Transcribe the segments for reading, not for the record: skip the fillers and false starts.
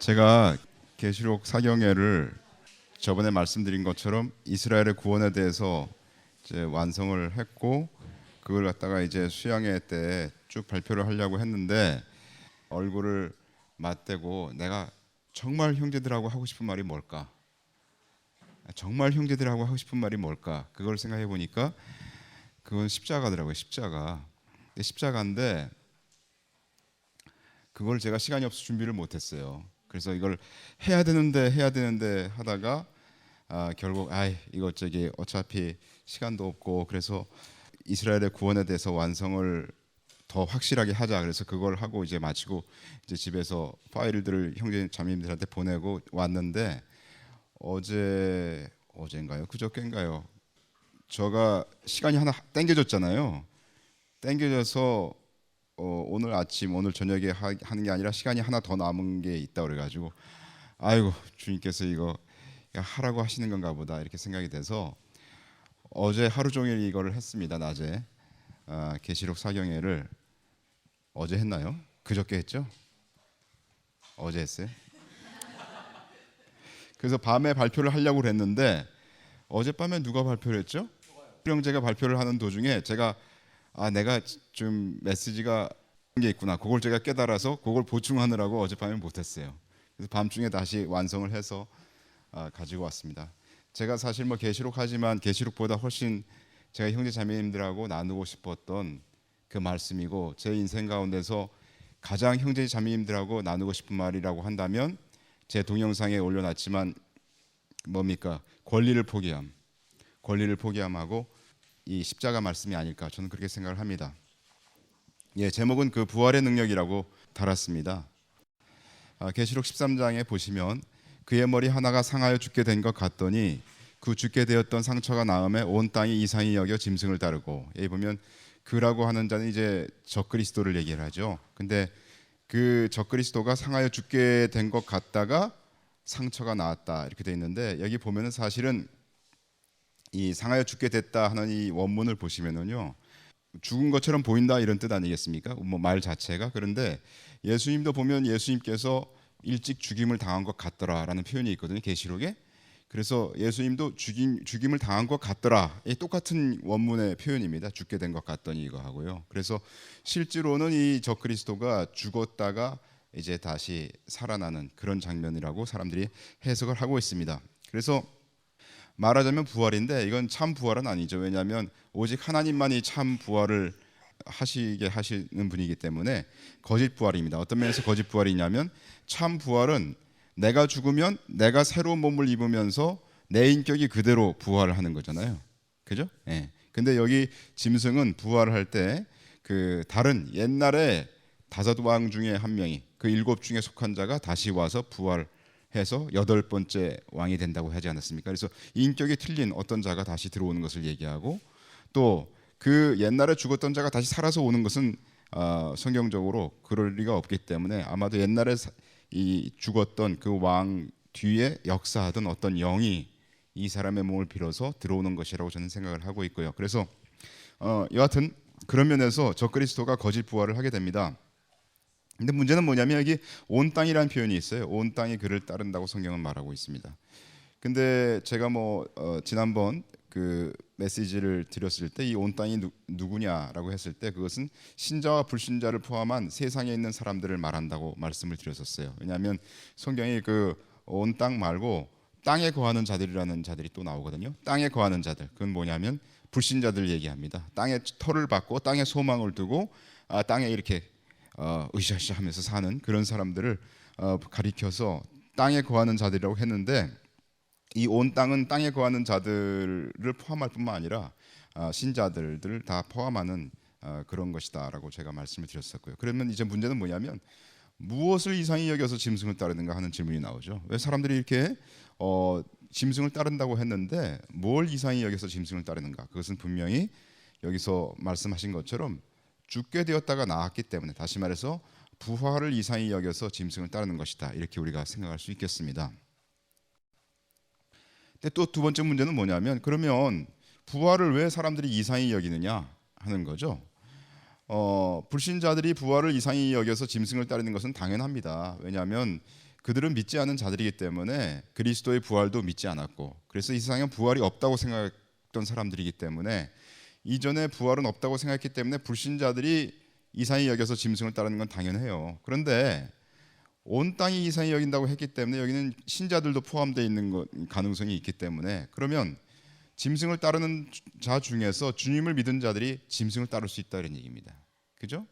제가 계시록 사경회를 저번에 말씀드린 것처럼 이스라엘의 구원에 대해서 이제 완성을 했고 그걸 갖다가 이제 수양회 때 쭉 발표를 하려고 했는데 얼굴을 맞대고 내가 정말 형제들하고 하고 싶은 말이 뭘까? 정말 형제들하고 하고 싶은 말이 뭘까? 그걸 생각해 보니까 그건 십자가더라고요. 십자가. 근데 십자가인데 그걸 제가 시간이 없어 준비를 못했어요. 그래서 이걸 해야 되는데 하다가 결국 이거 저기 어차피 시간도 없고 그래서 이스라엘의 구원에 대해서 완성을 더 확실하게 하자. 그래서 그걸 하고 이제 마치고 이제 집에서 파일들을 형제 자매님들한테 보내고 왔는데 어제인가요? 그저께인가요? 제가 시간이 하나 땡겨졌잖아요. 땡겨져서 오늘 아침 오늘 저녁에 하는 게 아니라 시간이 하나 더 남은 게 있다 그래가지고 아이고 주님께서 이거 하라고 하시는 건가 보다 이렇게 생각이 돼서 어제 하루 종일 이거를 했습니다. 낮에 계시록 사경회를 어제 했나요? 그저께 했죠? 어제 했어요. 그래서 밤에 발표를 하려고 그랬는데 어젯밤에 누가 발표를 했죠? 형제가 발표를 하는 도중에 제가 내가 좀 메시지가 게 있구나. 그걸 제가 깨달아서 그걸 보충하느라고 어젯밤에 못했어요. 그래서 밤중에 다시 완성을 해서 가지고 왔습니다. 제가 사실 계시록하지만 계시록보다 훨씬 제가 형제 자매님들하고 나누고 싶었던 그 말씀이고 제 인생 가운데서 가장 형제 자매님들하고 나누고 싶은 말이라고 한다면 제 동영상에 올려놨지만 뭡니까? 권리를 포기함하고 이 십자가 말씀이 아닐까 저는 그렇게 생각을 합니다. 제목은 그 부활의 능력이라고 달았습니다. 계시록 13장에 보시면 그의 머리 하나가 상하여 죽게 된 것 같더니 그 죽게 되었던 상처가 나음에 온 땅이 이상히 여겨 짐승을 따르고 여기 보면 그라고 하는 자는 이제 적그리스도를 얘기를 하죠. 근데 그 적그리스도가 상하여 죽게 된 것 같다가 상처가 나았다 이렇게 돼 있는데 여기 보면은 사실은 이 상하여 죽게 됐다 하는 이 원문을 보시면은요 죽은 것처럼 보인다 이런 뜻 아니겠습니까? 말 자체가. 그런데 예수님도 보면 예수님께서 일찍 죽임을 당한 것 같더라라는 표현이 있거든요. 계시록에. 그래서 예수님도 죽임을 당한 것 같더라. 똑같은 원문의 표현입니다. 죽게 된 것 같더니 이거 하고요. 그래서 실제로는 이 적그리스도가 죽었다가 이제 다시 살아나는 그런 장면이라고 사람들이 해석을 하고 있습니다. 그래서 말하자면 부활인데 이건 참 부활은 아니죠. 왜냐하면 오직 하나님만이 참 부활을 하시게 하시는 분이기 때문에 거짓 부활입니다. 어떤 면에서 거짓 부활이냐면 참 부활은 내가 죽으면 내가 새로운 몸을 입으면서 내 인격이 그대로 부활을 하는 거잖아요. 그죠? 근데 여기 짐승은 부활을 할 때 그 다른 옛날에 5왕 중에 한 명이 그 7 중에 속한 자가 다시 와서 부활해서 8번째 왕이 된다고 하지 않았습니까? 그래서 인격이 틀린 어떤 자가 다시 들어오는 것을 얘기하고 또 그 옛날에 죽었던 자가 다시 살아서 오는 것은 성경적으로 그럴 리가 없기 때문에 아마도 옛날에 이 죽었던 그 왕 뒤에 역사하던 어떤 영이 이 사람의 몸을 빌어서 들어오는 것이라고 저는 생각을 하고 있고요. 그래서 여하튼 그런 면에서 적그리스도가 거짓 부활을 하게 됩니다. 근데 문제는 뭐냐면 여기 온 땅이라는 표현이 있어요. 온 땅이 그를 따른다고 성경은 말하고 있습니다. 근데 제가 지난번 그 메시지를 드렸을 때 이 온 땅이 누구냐라고 했을 때 그것은 신자와 불신자를 포함한 세상에 있는 사람들을 말한다고 말씀을 드렸었어요. 왜냐하면 성경이 그 온 땅 말고 땅에 거하는 자들이라는 자들이 또 나오거든요. 땅에 거하는 자들 그건 뭐냐면 불신자들 얘기합니다. 땅에 터를 받고 땅에 소망을 두고 땅에 이렇게 으쌰으쌰 하면서 사는 그런 사람들을 가리켜서 땅에 거하는 자들이라고 했는데 이 온 땅은 땅에 거하는 자들을 포함할 뿐만 아니라 신자들을 다 포함하는 그런 것이다라고 제가 말씀을 드렸었고요. 그러면 이제 문제는 뭐냐면 무엇을 이상히 여겨서 짐승을 따르는가 하는 질문이 나오죠. 왜 사람들이 이렇게 짐승을 따른다고 했는데 뭘 이상히 여겨서 짐승을 따르는가? 그것은 분명히 여기서 말씀하신 것처럼 죽게 되었다가 나았기 때문에 다시 말해서 부활을 이상히 여겨서 짐승을 따르는 것이다. 이렇게 우리가 생각할 수 있겠습니다. 근데 또 두 번째 문제는 뭐냐면 그러면 부활을 왜 사람들이 이상히 여기느냐 하는 거죠. 불신자들이 부활을 이상히 여겨서 짐승을 따르는 것은 당연합니다. 왜냐하면 그들은 믿지 않은 자들이기 때문에 그리스도의 부활도 믿지 않았고, 그래서 이 세상에 부활이 없다고 생각했던 사람들이기 때문에, 이전에 부활은 없다고 생각했기 때문에 불신자들이 이상히 여겨서 짐승을 따르는 건 당연해요. 그런데 온 땅이 이상히 여긴다고 했기 때문에 여기는 신자들도 포함되어 있는 가능성이 있기 때문에, 그러면 짐승을 따르는 자 중에서 주님을 믿은 자들이 짐승을 따를 수 있다는 얘기입니다. 그죠?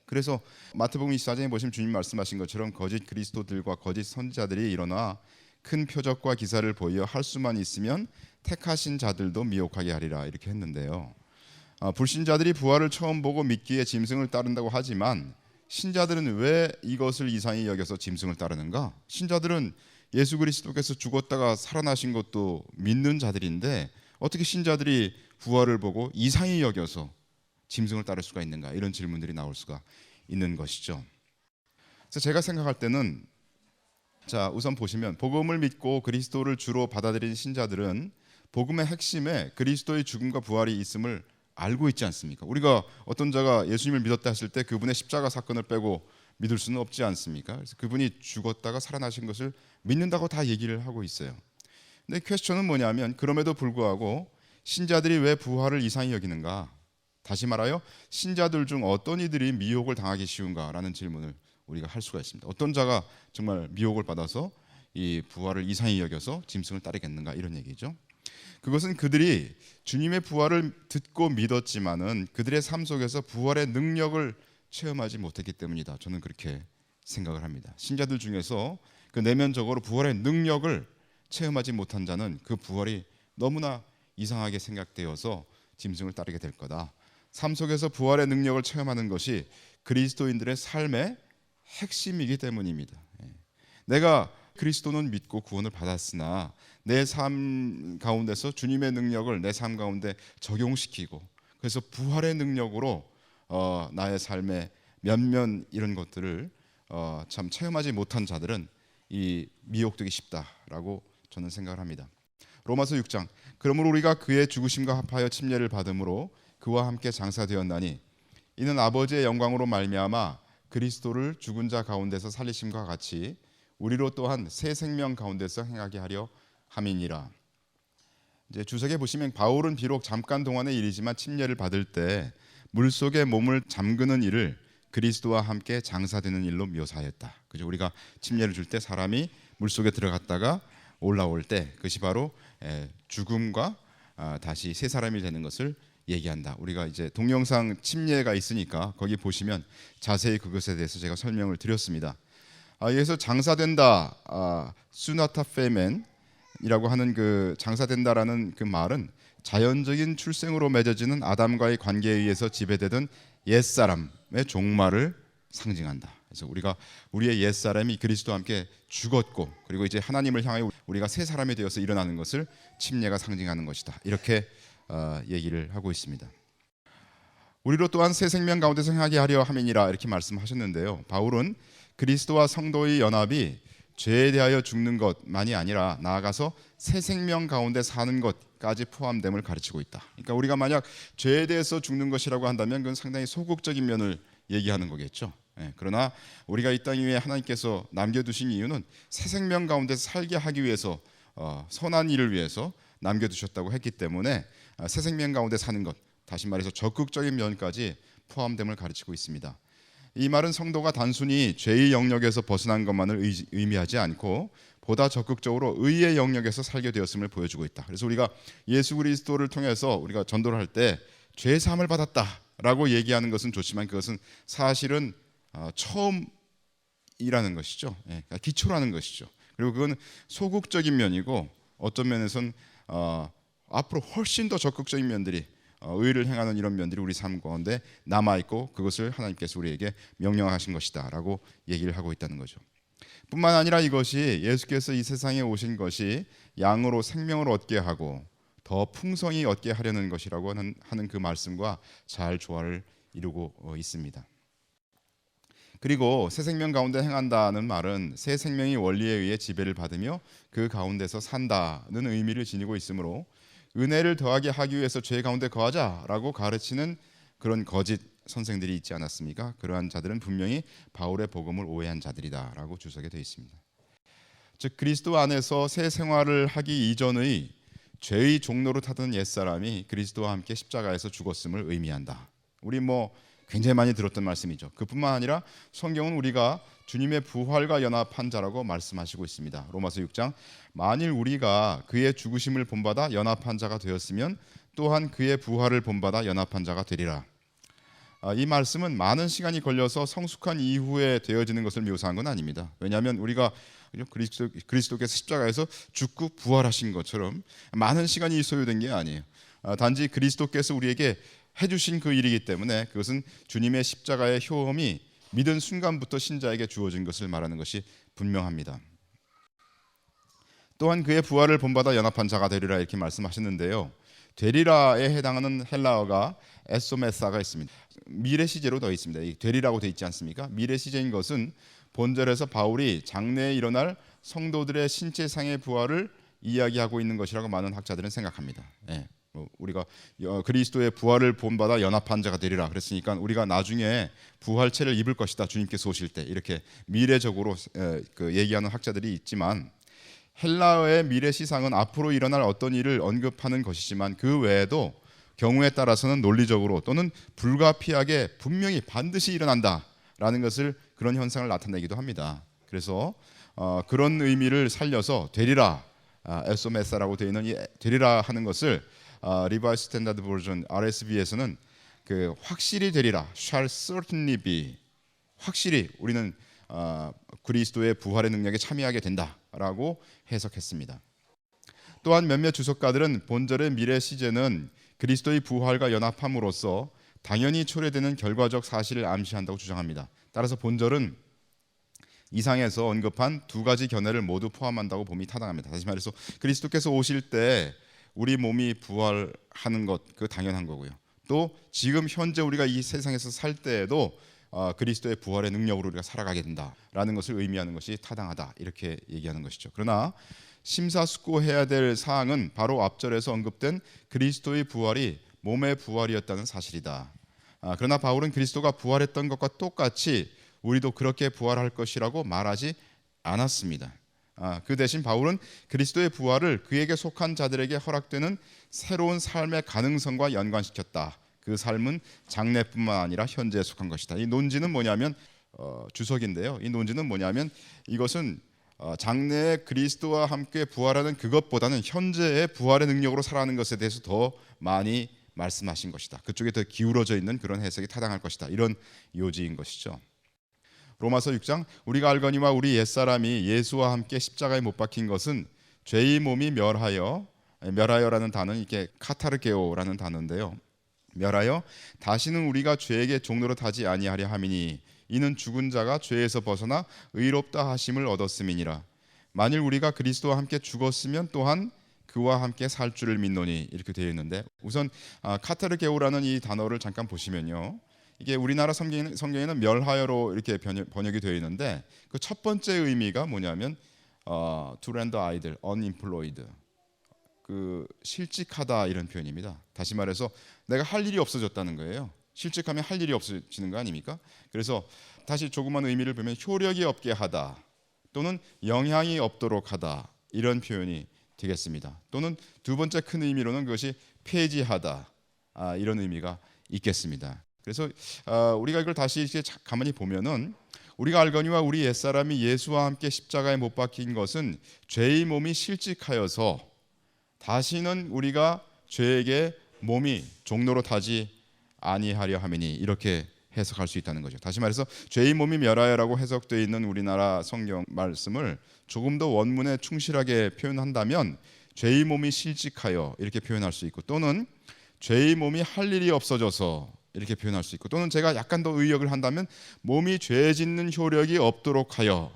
그래서 마태복음 24장에 보시면 주님 말씀하신 것처럼 거짓 그리스도들과 거짓 선지자들이 일어나 큰 표적과 기사를 보여 할 수만 있으면 택하신 자들도 미혹하게 하리라, 이렇게 했는데요. 불신자들이 부활을 처음 보고 믿기에 짐승을 따른다고 하지만 신자들은 왜 이것을 이상히 여겨서 짐승을 따르는가? 신자들은 예수 그리스도께서 죽었다가 살아나신 것도 믿는 자들인데 어떻게 신자들이 부활을 보고 이상히 여겨서 짐승을 따를 수가 있는가? 이런 질문들이 나올 수가 있는 것이죠. 그래서 제가 생각할 때는, 자, 우선 보시면 복음을 믿고 그리스도를 주로 받아들인 신자들은 복음의 핵심에 그리스도의 죽음과 부활이 있음을 알고 있지 않습니까? 우리가 어떤 자가 예수님을 믿었다 했을 때 그분의 십자가 사건을 빼고 믿을 수는 없지 않습니까? 그래서 그분이 죽었다가 살아나신 것을 믿는다고 다 얘기를 하고 있어요. 근데 퀘스천은 뭐냐면, 그럼에도 불구하고 신자들이 왜 부활을 이상히 여기는가? 다시 말하여 신자들 중 어떤 이들이 미혹을 당하기 쉬운가라는 질문을 우리가 할 수가 있습니다. 어떤 자가 정말 미혹을 받아서 이 부활을 이상히 여겨서 짐승을 따르겠는가, 이런 얘기죠. 그것은 그들이 주님의 부활을 듣고 믿었지만은 그들의 삶 속에서 부활의 능력을 체험하지 못했기 때문이다. 저는 그렇게 생각을 합니다. 신자들 중에서 그 내면적으로 부활의 능력을 체험하지 못한 자는 그 부활이 너무나 이상하게 생각되어서 짐승을 따르게 될 거다. 삶 속에서 부활의 능력을 체험하는 것이 그리스도인들의 삶의 핵심이기 때문입니다. 내가 그리스도는 믿고 구원을 받았으나 내 삶 가운데서 주님의 능력을 내 삶 가운데 적용시키고, 그래서 부활의 능력으로 나의 삶의 면면 이런 것들을 참 체험하지 못한 자들은 이 미혹되기 쉽다라고 저는 생각을 합니다. 로마서 6장, 그러므로 우리가 그의 죽으심과 합하여 침례를 받음으로 그와 함께 장사되었나니 이는 아버지의 영광으로 말미암아 그리스도를 죽은 자 가운데서 살리심과 같이 우리로 또한 새 생명 가운데서 행하게 하려 함이니라. 이제 주석에 보시면 바울은 비록 잠깐 동안의 일이지만 침례를 받을 때 물속에 몸을 잠그는 일을 그리스도와 함께 장사되는 일로 묘사하였다. 그죠? 우리가 침례를 줄 때 사람이 물속에 들어갔다가 올라올 때 그것이 바로 죽음과 다시 새 사람이 되는 것을 얘기한다. 우리가 이제 동영상 침례가 있으니까 거기 보시면 자세히 그것에 대해서 제가 설명을 드렸습니다. 여기서 장사된다, 수나타 페멘이라고 하는 그 장사된다라는 그 말은 자연적인 출생으로 맺어지는 아담과의 관계에 의해서 지배되던 옛사람의 종말을 상징한다. 그래서 우리가 우리의 옛사람이 그리스도와 함께 죽었고, 그리고 이제 하나님을 향하여 우리가 새 사람이 되어서 일어나는 것을 침례가 상징하는 것이다. 이렇게 얘기를 하고 있습니다. 우리로 또한 새 생명 가운데서 행하게 하려 함이니라, 이렇게 말씀하셨는데요. 바울은 그리스도와 성도의 연합이 죄에 대하여 죽는 것만이 아니라 나아가서 새 생명 가운데 사는 것까지 포함됨을 가르치고 있다. 그러니까 우리가 만약 죄에 대해서 죽는 것이라고 한다면 그건 상당히 소극적인 면을 얘기하는 거겠죠. 그러나 우리가 이 땅 위에 하나님께서 남겨두신 이유는 새 생명 가운데 살게 하기 위해서, 선한 일을 위해서 남겨두셨다고 했기 때문에 새 생명 가운데 사는 것, 다시 말해서 적극적인 면까지 포함됨을 가르치고 있습니다. 이 말은 성도가 단순히 죄의 영역에서 벗어난 것만을 의미하지 않고 보다 적극적으로 의의 영역에서 살게 되었음을 보여주고 있다. 그래서 우리가 예수 그리스도를 통해서 우리가 전도를 할 때 죄 사함을 받았다라고 얘기하는 것은 좋지만 그것은 사실은 처음이라는 것이죠. 그러니까 기초라는 것이죠. 그리고 그건 소극적인 면이고 어떤 면에서는 앞으로 훨씬 더 적극적인 면들이, 의를 행하는 이런 면들이 우리 삶 가운데 남아있고 그것을 하나님께서 우리에게 명령하신 것이다 라고 얘기를 하고 있다는 거죠. 뿐만 아니라 이것이 예수께서 이 세상에 오신 것이 양으로 생명을 얻게 하고 더 풍성히 얻게 하려는 것이라고 하는 그 말씀과 잘 조화를 이루고 있습니다. 그리고 새 생명 가운데 행한다는 말은 새 생명이 원리에 의해 지배를 받으며 그 가운데서 산다는 의미를 지니고 있으므로 은혜를 더하게 하기 위해서 죄 가운데 거하자라고 가르치는 그런 거짓 선생들이 있지 않았습니까? 그러한 자들은 분명히 바울의 복음을 오해한 자들이다라고 주석에 되어 있습니다. 즉 그리스도 안에서 새 생활을 하기 이전의 죄의 종로로 타던 옛사람이 그리스도와 함께 십자가에서 죽었음을 의미한다. 우리 굉장히 많이 들었던 말씀이죠. 그뿐만 아니라 성경은 우리가 주님의 부활과 연합한 자라고 말씀하시고 있습니다. 로마서 6장 만일 우리가 그의 죽으심을 본받아 연합한 자가 되었으면 또한 그의 부활을 본받아 연합한 자가 되리라. 이 말씀은 많은 시간이 걸려서 성숙한 이후에 되어지는 것을 묘사한 건 아닙니다. 왜냐하면 우리가 그리스도께서 십자가에서 죽고 부활하신 것처럼 많은 시간이 소요된 게 아니에요. 단지 그리스도께서 우리에게 해주신 그 일이기 때문에 그것은 주님의 십자가의 효험이 믿은 순간부터 신자에게 주어진 것을 말하는 것이 분명합니다. 또한 그의 부활을 본받아 연합한 자가 되리라 이렇게 말씀하셨는데요. 되리라에 해당하는 헬라어가 에소메사가 있습니다. 미래 시제로 되어 있습니다. 이 되리라고 되어 있지 않습니까? 미래 시제인 것은 본절에서 바울이 장래에 일어날 성도들의 신체상의 부활을 이야기하고 있는 것이라고 많은 학자들은 생각합니다. 우리가 그리스도의 부활을 본받아 연합한 자가 되리라 그랬으니까 우리가 나중에 부활체를 입을 것이다. 주님께서 오실 때 이렇게 미래적으로 얘기하는 학자들이 있지만 헬라어의 미래 시상은 앞으로 일어날 어떤 일을 언급하는 것이지만 그 외에도 경우에 따라서는 논리적으로 또는 불가피하게 분명히 반드시 일어난다라는 것을 그런 현상을 나타내기도 합니다. 그래서 그런 의미를 살려서 되리라 에소메사라고 되어 있는 이 되리라 하는 것을 리바이스 스탠다드 버전 RSV에서는 확실히 되리라 shall certainly be 확실히 우리는 그리스도의 부활의 능력에 참여하게 된다라고 해석했습니다. 또한 몇몇 주석가들은 본절의 미래 시제는 그리스도의 부활과 연합함으로써 당연히 초래되는 결과적 사실을 암시한다고 주장합니다. 따라서 본절은 이상에서 언급한 두 가지 견해를 모두 포함한다고 봄이 타당합니다. 다시 말해서 그리스도께서 오실 때 우리 몸이 부활하는 것 그 당연한 거고요. 또 지금 현재 우리가 이 세상에서 살 때에도 그리스도의 부활의 능력으로 우리가 살아가게 된다라는 것을 의미하는 것이 타당하다 이렇게 얘기하는 것이죠. 그러나 심사숙고해야 될 사항은 바로 앞절에서 언급된 그리스도의 부활이 몸의 부활이었다는 사실이다. 그러나 바울은 그리스도가 부활했던 것과 똑같이 우리도 그렇게 부활할 것이라고 말하지 않았습니다. 그 대신 바울은 그리스도의 부활을 그에게 속한 자들에게 허락되는 새로운 삶의 가능성과 연관시켰다. 그 삶은 장래뿐만 아니라 현재에 속한 것이다. 이 논지는 뭐냐면 주석인데요. 이 논지는 뭐냐면 이것은 장래에 그리스도와 함께 부활하는 그것보다는 현재의 부활의 능력으로 살아가는 것에 대해서 더 많이 말씀하신 것이다. 그쪽에 더 기울어져 있는 그런 해석이 타당할 것이다. 이런 요지인 것이죠. 로마서 6장 우리가 알거니와 우리 옛사람이 예수와 함께 십자가에 못 박힌 것은 죄의 몸이 멸하여라는 단어는 이게 카타르게오라는 단어인데요. 멸하여 다시는 우리가 죄에게 종로로 타지 아니하려 함이니 이는 죽은 자가 죄에서 벗어나 의롭다 하심을 얻었음이니라. 만일 우리가 그리스도와 함께 죽었으면 또한 그와 함께 살 줄을 믿노니 이렇게 되어 있는데 우선 카타르게오라는 이 단어를 잠깐 보시면요. 이게 우리나라 성경에는 멸하여로 이렇게 번역이 되어 있는데 그 첫 번째 의미가 뭐냐면 to render idle, unemployed 실직하다 이런 표현입니다. 다시 말해서 내가 할 일이 없어졌다는 거예요. 실직하면 할 일이 없어지는 거 아닙니까? 그래서 다시 조그만 의미를 보면 효력이 없게 하다 또는 영향이 없도록 하다 이런 표현이 되겠습니다. 또는 두 번째 큰 의미로는 그것이 폐지하다 이런 의미가 있겠습니다. 그래서 우리가 이걸 다시 이렇게 가만히 보면은 우리가 알거니와 우리 옛사람이 예수와 함께 십자가에 못 박힌 것은 죄의 몸이 실직하여서 다시는 우리가 죄에게 몸이 종로로 타지 아니하려 함이니 이렇게 해석할 수 있다는 거죠. 다시 말해서 죄의 몸이 멸하여라고 해석되어 있는 우리나라 성경 말씀을 조금 더 원문에 충실하게 표현한다면 죄의 몸이 실직하여 이렇게 표현할 수 있고 또는 죄의 몸이 할 일이 없어져서 이렇게 표현할 수 있고 또는 제가 약간 더 의역을 한다면 몸이 죄 짓는 효력이 없도록 하여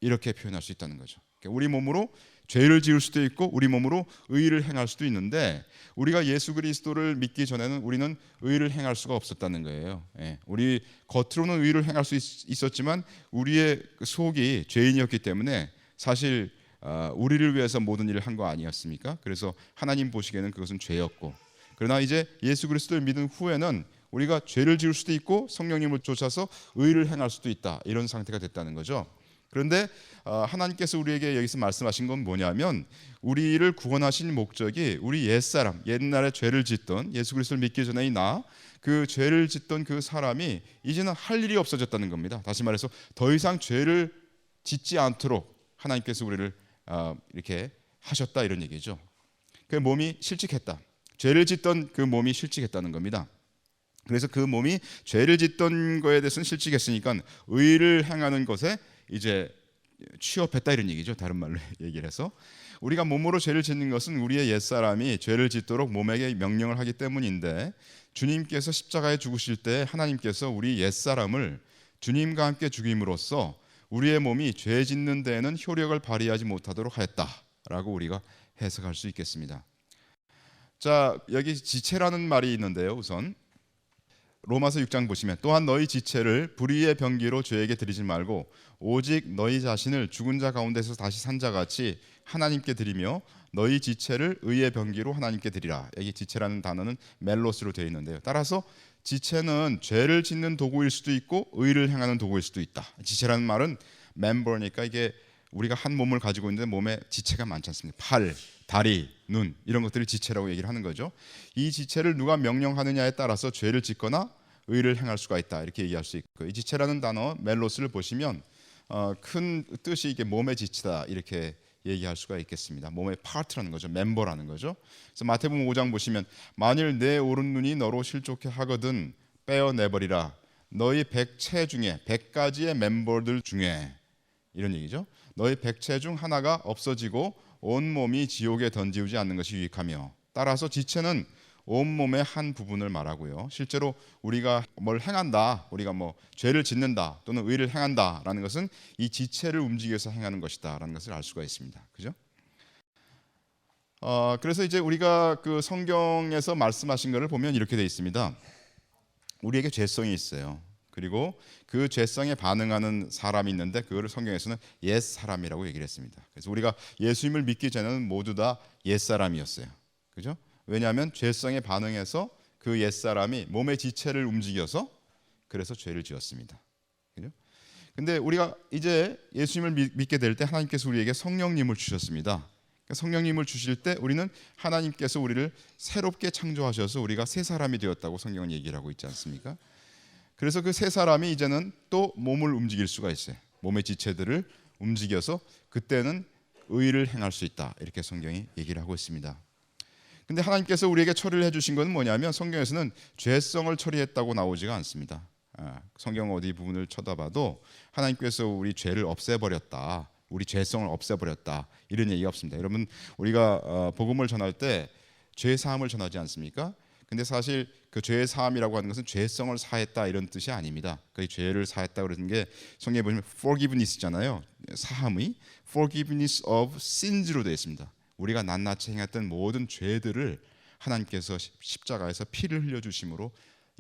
이렇게 표현할 수 있다는 거죠. 그러니까 우리 몸으로 죄를 지을 수도 있고 우리 몸으로 의를 행할 수도 있는데 우리가 예수 그리스도를 믿기 전에는 우리는 의를 행할 수가 없었다는 거예요. 우리 겉으로는 의를 행할 수 있었지만 우리의 속이 죄인이었기 때문에 사실 우리를 위해서 모든 일을 한 거 아니었습니까? 그래서 하나님 보시기에는 그것은 죄였고 그러나 이제 예수 그리스도를 믿은 후에는 우리가 죄를 지을 수도 있고 성령님을 쫓아서 의를 행할 수도 있다. 이런 상태가 됐다는 거죠. 그런데 하나님께서 우리에게 여기서 말씀하신 건 뭐냐면 우리를 구원하신 목적이 우리 옛사람, 옛날에 죄를 짓던 예수 그리스도를 믿기 전의 나, 그 죄를 짓던 그 사람이 이제는 할 일이 없어졌다는 겁니다. 다시 말해서 더 이상 죄를 짓지 않도록 하나님께서 우리를 이렇게 하셨다 이런 얘기죠. 그 몸이 실직했다. 죄를 짓던 그 몸이 실직했다는 겁니다. 그래서 그 몸이 죄를 짓던 거에 대해서는 실직했으니까 의를 행하는 것에 이제 취업했다 이런 얘기죠. 다른 말로 얘기를 해서 우리가 몸으로 죄를 짓는 것은 우리의 옛사람이 죄를 짓도록 몸에게 명령을 하기 때문인데 주님께서 십자가에 죽으실 때 하나님께서 우리 옛사람을 주님과 함께 죽임으로써 우리의 몸이 죄 짓는 데에는 효력을 발휘하지 못하도록 하였다라고 우리가 해석할 수 있겠습니다. 자, 여기 지체라는 말이 있는데요. 우선 로마서 6장 보시면 또한 너희 지체를 불의의 병기로 죄에게 드리지 말고 오직 너희 자신을 죽은 자 가운데서 다시 산 자같이 하나님께 드리며 너희 지체를 의의 병기로 하나님께 드리라. 여기 지체라는 단어는 멜로스로 되어 있는데요. 따라서 지체는 죄를 짓는 도구일 수도 있고 의를 행하는 도구일 수도 있다. 지체라는 말은 멤버니까 이게 우리가 한 몸을 가지고 있는데 몸에 지체가 많지 않습니까? 팔, 다리, 눈 이런 것들을 지체라고 얘기를 하는 거죠. 이 지체를 누가 명령하느냐에 따라서 죄를 짓거나 의를 행할 수가 있다 이렇게 얘기할 수 있고 이 지체라는 단어 멜로스를 보시면 큰 뜻이 이게 몸의 지체다 이렇게 얘기할 수가 있겠습니다. 몸의 파트라는 거죠. 멤버라는 거죠. 그래서 마태복음 5장 보시면 만일 내 오른 눈이 너로 실족해 하거든 빼어내버리라. 너희 백체 중에 100가지의 멤버들 중에 이런 얘기죠. 너희 백체 중 하나가 없어지고 온 몸이 지옥에 던지우지 않는 것이 유익하며 따라서 지체는 온 몸의 한 부분을 말하고요. 실제로 우리가 뭘 행한다, 우리가 뭐 죄를 짓는다 또는 의를 행한다라는 것은 이 지체를 움직여서 행하는 것이다라는 것을 알 수가 있습니다. 그죠? 그래서 이제 우리가 그 성경에서 말씀하신 것을 보면 이렇게 되어 있습니다. 우리에게 죄성이 있어요. 그리고 그 죄성에 반응하는 사람이 있는데 그거를 성경에서는 옛 사람이라고 얘기를 했습니다. 그래서 우리가 예수님을 믿기 전에는 모두 다 옛 사람이었어요. 그죠? 왜냐하면 죄성에 반응해서 그 옛사람이 몸의 지체를 움직여서 그래서 죄를 지었습니다. 그죠? 근데 우리가 이제 예수님을 믿게 될 때 하나님께서 우리에게 성령님을 주셨습니다. 성령님을 주실 때 우리는 하나님께서 우리를 새롭게 창조하셔서 우리가 새 사람이 되었다고 성경은 얘기를 하고 있지 않습니까? 그래서 그 새 사람이 이제는 또 몸을 움직일 수가 있어요. 몸의 지체들을 움직여서 그때는 의를 행할 수 있다. 이렇게 성경이 얘기를 하고 있습니다. 근데 하나님께서 우리에게 처리를 해주신 것은 뭐냐면 성경에서는 죄성을 처리했다고 나오지가 않습니다. 성경 어디 부분을 쳐다봐도 하나님께서 우리 죄를 없애버렸다, 우리 죄성을 없애버렸다 이런 얘기가 없습니다. 여러분 우리가 복음을 전할 때 죄 사함을 전하지 않습니까? 근데 사실 그 죄 사함이라고 하는 것은 죄성을 사했다 이런 뜻이 아닙니다. 그 죄를 사했다 그러는 게 성경에 보시면 forgiveness잖아요. 사함이 forgiveness of sins로 되어 있습니다. 우리가 낱낱이 행했던 모든 죄들을 하나님께서 십자가에서 피를 흘려주심으로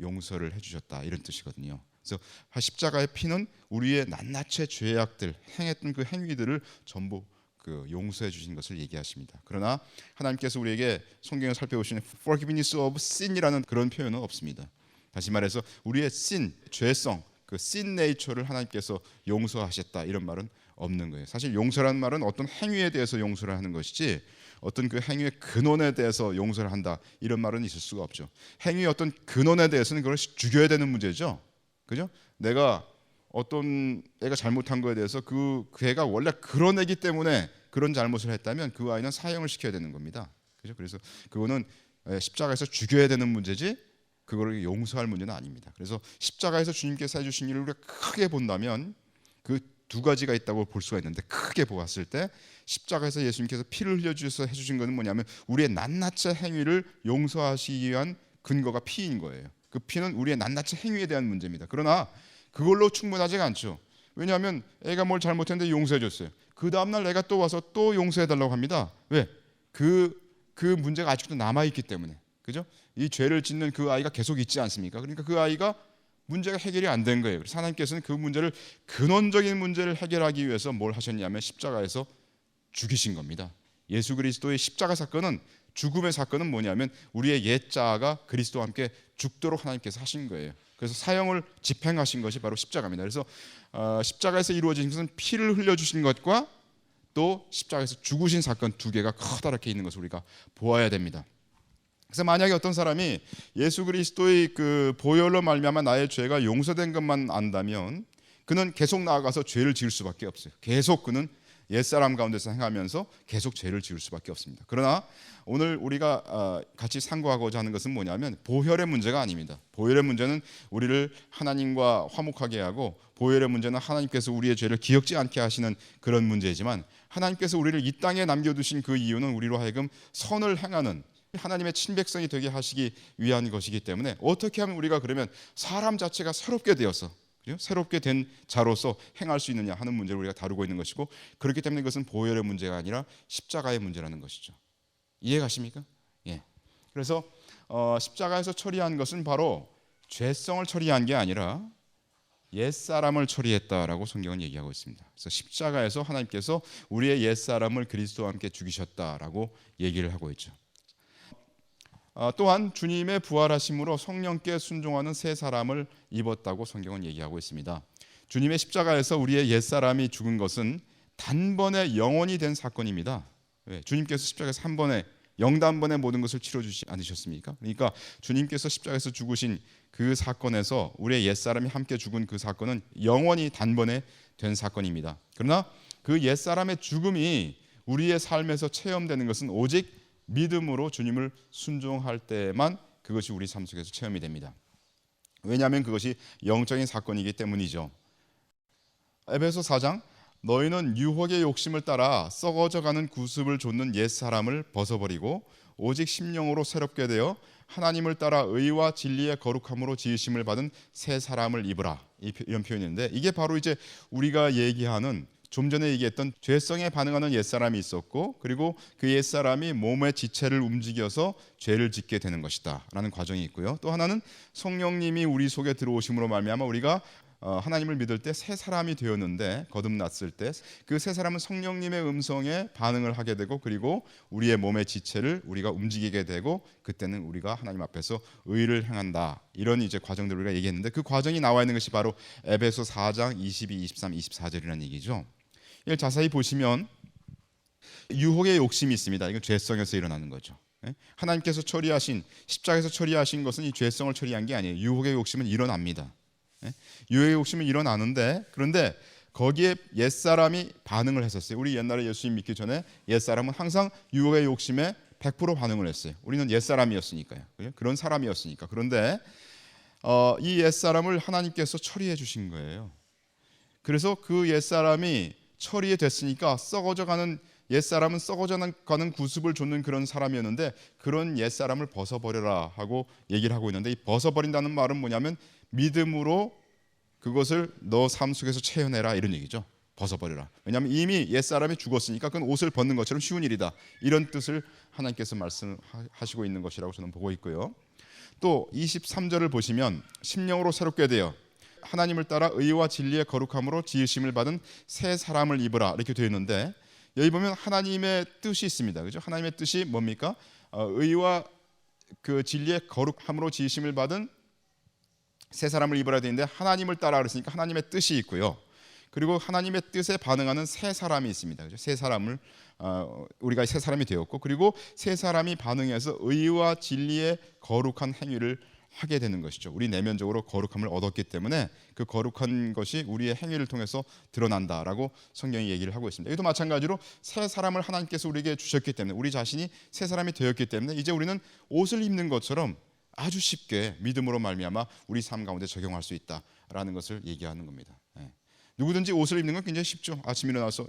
용서를 해주셨다 이런 뜻이거든요. 그래서 십자가의 피는 우리의 낱낱이 죄악들 행했던 그 행위들을 전부 그 용서해 주신 것을 얘기하십니다. 그러나 하나님께서 우리에게 성경을 살펴보시는 forgiveness of sin이라는 그런 표현은 없습니다. 다시 말해서 우리의 sin, 죄성, 그 sin nature를 하나님께서 용서하셨다 이런 말은 없는 거예요. 사실 용서라는 말은 어떤 행위에 대해서 용서를 하는 것이지 어떤 그 행위의 근원에 대해서 용서를 한다 이런 말은 있을 수가 없죠. 행위의 어떤 근원에 대해서는 그걸 죽여야 되는 문제죠. 그죠? 내가 어떤 애가 잘못한 거에 대해서 그 애가 원래 그런 애기 때문에 그런 잘못을 했다면 그 아이는 사형을 시켜야 되는 겁니다. 그죠? 그래서 그거는 십자가에서 죽여야 되는 문제지 그거를 용서할 문제는 아닙니다. 그래서 십자가에서 주님께서 해주신 일을 우리가 크게 본다면 그 두 가지가 있다고 볼 수가 있는데 크게 보았을 때 십자가에서 예수님께서 피를 흘려주셔서 해주신 것은 뭐냐면 우리의 낱낱이 행위를 용서하시기 위한 근거가 피인 거예요. 그 피는 우리의 낱낱이 행위에 대한 문제입니다. 그러나 그걸로 충분하지가 않죠. 왜냐하면 애가 뭘 잘못했는데 용서해 줬어요. 그 다음날 애가 또 와서 또 용서해 달라고 합니다. 왜? 그 문제가 아직도 남아있기 때문에. 그죠? 이 죄를 짓는 그 아이가 계속 있지 않습니까? 그러니까 그 아이가 문제가 해결이 안 된 거예요. 그래서 하나님께서는 그 문제를 근원적인 문제를 해결하기 위해서 뭘 하셨냐면 십자가에서 죽이신 겁니다. 예수 그리스도의 십자가 사건은, 죽음의 사건은 뭐냐면 우리의 옛 자아가 그리스도와 함께 죽도록 하나님께서 하신 거예요. 그래서 사형을 집행하신 것이 바로 십자가입니다. 그래서 십자가에서 이루어진 것은 피를 흘려주신 것과 또 십자가에서 죽으신 사건 두 개가 커다랗게 있는 것을 우리가 보아야 됩니다. 그래서 만약에 어떤 사람이 예수 그리스도의 그 보혈로 말미암아 나의 죄가 용서된 것만 안다면 그는 계속 나아가서 죄를 지을 수밖에 없어요. 계속 그는 옛사람 가운데서 행하면서 계속 죄를 지을 수밖에 없습니다. 그러나 오늘 우리가 같이 상고하고자 하는 것은 뭐냐면 보혈의 문제가 아닙니다. 보혈의 문제는 우리를 하나님과 화목하게 하고, 보혈의 문제는 하나님께서 우리의 죄를 기억지 않게 하시는 그런 문제이지만, 하나님께서 우리를 이 땅에 남겨두신 그 이유는 우리로 하여금 선을 행하는 하나님의 친백성이 되게 하시기 위한 것이기 때문에, 어떻게 하면 우리가 그러면 사람 자체가 새롭게 되어서 새롭게 된 자로서 행할 수 있느냐 하는 문제를 우리가 다루고 있는 것이고, 그렇기 때문에 이것은 보혈의 문제가 아니라 십자가의 문제라는 것이죠. 이해가십니까? 예. 그래서 십자가에서 처리한 것은 바로 죄성을 처리한 게 아니라 옛사람을 처리했다라고 성경은 얘기하고 있습니다. 그래서 십자가에서 하나님께서 우리의 옛사람을 그리스도와 함께 죽이셨다라고 얘기를 하고 있죠. 또한 주님의 부활하심으로 성령께 순종하는 새 사람을 입었다고 성경은 얘기하고 있습니다. 주님의 십자가에서 우리의 옛사람이 죽은 것은 단번에 영원히 된 사건입니다. 주님께서 십자가에서 한 번에 영단번에 모든 것을 치러주지 않으셨습니까? 그러니까 주님께서 십자가에서 죽으신 그 사건에서 우리의 옛사람이 함께 죽은 그 사건은 영원히 단번에 된 사건입니다. 그러나 그 옛사람의 죽음이 우리의 삶에서 체험되는 것은 오직 믿음으로 주님을 순종할 때만 그것이 우리 삶 속에서 체험이 됩니다. 왜냐하면 그것이 영적인 사건이기 때문이죠. 에베소 4장, 너희는 유혹의 욕심을 따라 썩어져가는 구습을 좇는 옛사람을 벗어버리고 오직 심령으로 새롭게 되어 하나님을 따라 의와 진리의 거룩함으로 지으심을 받은 새 사람을 입으라, 이런 표현인데, 이게 바로 이제 우리가 얘기하는, 좀 전에 얘기했던 죄성에 반응하는 옛사람이 있었고, 그리고 그 옛사람이 몸의 지체를 움직여서 죄를 짓게 되는 것이다 라는 과정이 있고요. 또 하나는 성령님이 우리 속에 들어오심으로 말미암아 우리가 하나님을 믿을 때 새 사람이 되었는데, 거듭났을 때 그 새 사람은 성령님의 음성에 반응을 하게 되고, 그리고 우리의 몸의 지체를 우리가 움직이게 되고, 그때는 우리가 하나님 앞에서 의를 행한다, 이런 이제 과정들을 우리가 얘기했는데, 그 과정이 나와 있는 것이 바로 에베소 4장 22, 23, 24절이라는 얘기죠. 이걸 자세히 보시면 유혹의 욕심이 있습니다. 이건 죄성에서 일어나는 거죠. 하나님께서 처리하신, 십자가에서 처리하신 것은 이 죄성을 처리한 게 아니에요. 유혹의 욕심은 일어납니다. 유혹의 욕심은 일어나는데, 그런데 거기에 옛사람이 반응을 했었어요. 우리 옛날에 예수님 믿기 전에 옛사람은 항상 유혹의 욕심에 100% 반응을 했어요. 우리는 옛사람이었으니까요. 그런 사람이었으니까. 그런데 이 옛사람을 하나님께서 처리해 주신 거예요. 그래서 그 옛사람이 처리가 됐으니까 썩어져가는 옛사람은 썩어져가는 구습을 좇는 그런 사람이었는데, 그런 옛사람을 벗어버려라 하고 얘기를 하고 있는데, 이 벗어버린다는 말은 뭐냐면 믿음으로 그것을 너 삶 속에서 체현해라, 이런 얘기죠. 벗어버려라. 왜냐하면 이미 옛사람이 죽었으니까 그건 옷을 벗는 것처럼 쉬운 일이다, 이런 뜻을 하나님께서 말씀하시고 있는 것이라고 저는 보고 있고요. 또 23절을 보시면 심령으로 새롭게 되어 하나님을 따라 의와 진리의 거룩함으로 지으심을 받은 새 사람을 입으라, 이렇게 되어 있는데, 여기 보면 하나님의 뜻이 있습니다. 그죠? 하나님의 뜻이 뭡니까? 의와 그 진리의 거룩함으로 지으심을 받은 새 사람을 입으라 되어 있는데, 하나님을 따라 그랬으니까 하나님의 뜻이 있고요. 그리고 하나님의 뜻에 반응하는 새 사람이 있습니다. 그죠? 새 사람을 우리가 새 사람이 되었고, 그리고 새 사람이 반응해서 의와 진리의 거룩한 행위를 하게 되는 것이죠. 우리 내면적으로 거룩함을 얻었기 때문에 그 거룩한 것이 우리의 행위를 통해서 드러난다라고 성경이 얘기를 하고 있습니다. 이것도 마찬가지로 새 사람을 하나님께서 우리에게 주셨기 때문에, 우리 자신이 새 사람이 되었기 때문에 이제 우리는 옷을 입는 것처럼 아주 쉽게 믿음으로 말미암아 우리 삶 가운데 적용할 수 있다라는 것을 얘기하는 겁니다. 누구든지 옷을 입는 건 굉장히 쉽죠. 아침에 일어나서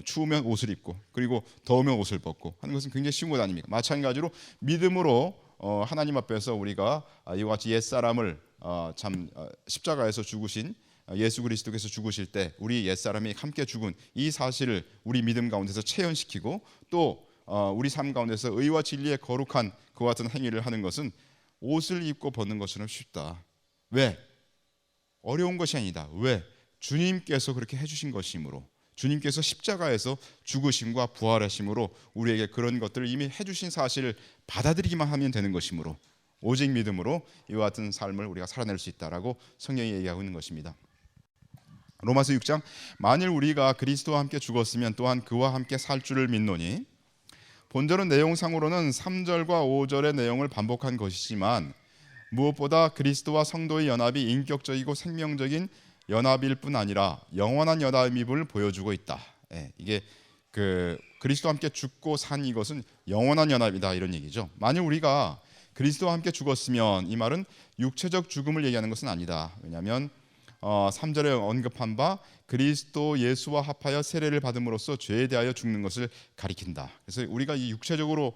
추우면 옷을 입고, 그리고 더우면 옷을 벗고 하는 것은 굉장히 쉬운 것 아닙니까? 마찬가지로 믿음으로 하나님 앞에서 우리가 이와 같이 옛사람을 십자가에서 죽으신 예수 그리스도께서 죽으실 때 우리 옛사람이 함께 죽은 이 사실을 우리 믿음 가운데서 체현시키고, 또 우리 삶 가운데서 의와 진리의 거룩한 그와 같은 행위를 하는 것은 옷을 입고 벗는 것처럼 쉽다. 왜? 어려운 것이 아니다. 왜? 주님께서 그렇게 해주신 것이므로, 주님께서 십자가에서 죽으심과 부활하심으로 우리에게 그런 것들을 이미 해주신 사실을 받아들이기만 하면 되는 것이므로 오직 믿음으로 이와 같은 삶을 우리가 살아낼 수 있다라고 성경이 얘기하고 있는 것입니다. 로마서 6장 만일 우리가 그리스도와 함께 죽었으면 또한 그와 함께 살 줄을 믿노니 본절은 내용상으로는 3절과 5절의 내용을 반복한 것이지만 무엇보다 그리스도와 성도의 연합이 인격적이고 생명적인 연합일 뿐 아니라 영원한 연합임을 보여주고 있다. 이게 그리스도와 함께 죽고 산 이것은 영원한 연합이다 이런 얘기죠. 만일 우리가 그리스도와 함께 죽었으면 이 말은 육체적 죽음을 얘기하는 것은 아니다. 왜냐하면 3절에 언급한 바 그리스도 예수와 합하여 세례를 받음으로써 죄에 대하여 죽는 것을 가리킨다. 그래서 우리가 이 육체적으로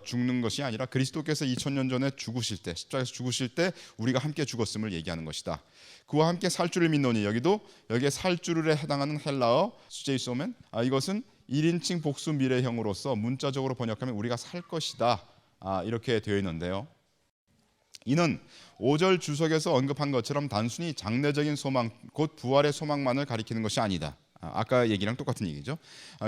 죽는 것이 아니라 그리스도께서 2000년 전에 죽으실 때 십자가에서 죽으실 때 우리가 함께 죽었음을 얘기하는 것이다. 그와 함께 살 줄을 믿노니 여기에 살 줄에 해당하는 헬라어 수제이소멘 이것은 1인칭 복수 미래형으로서 문자적으로 번역하면 우리가 살 것이다 이렇게 되어 있는데요. 이는 5절 주석에서 언급한 것처럼 단순히 장래적인 소망 곧 부활의 소망만을 가리키는 것이 아니다. 아까 얘기랑 똑같은 얘기죠.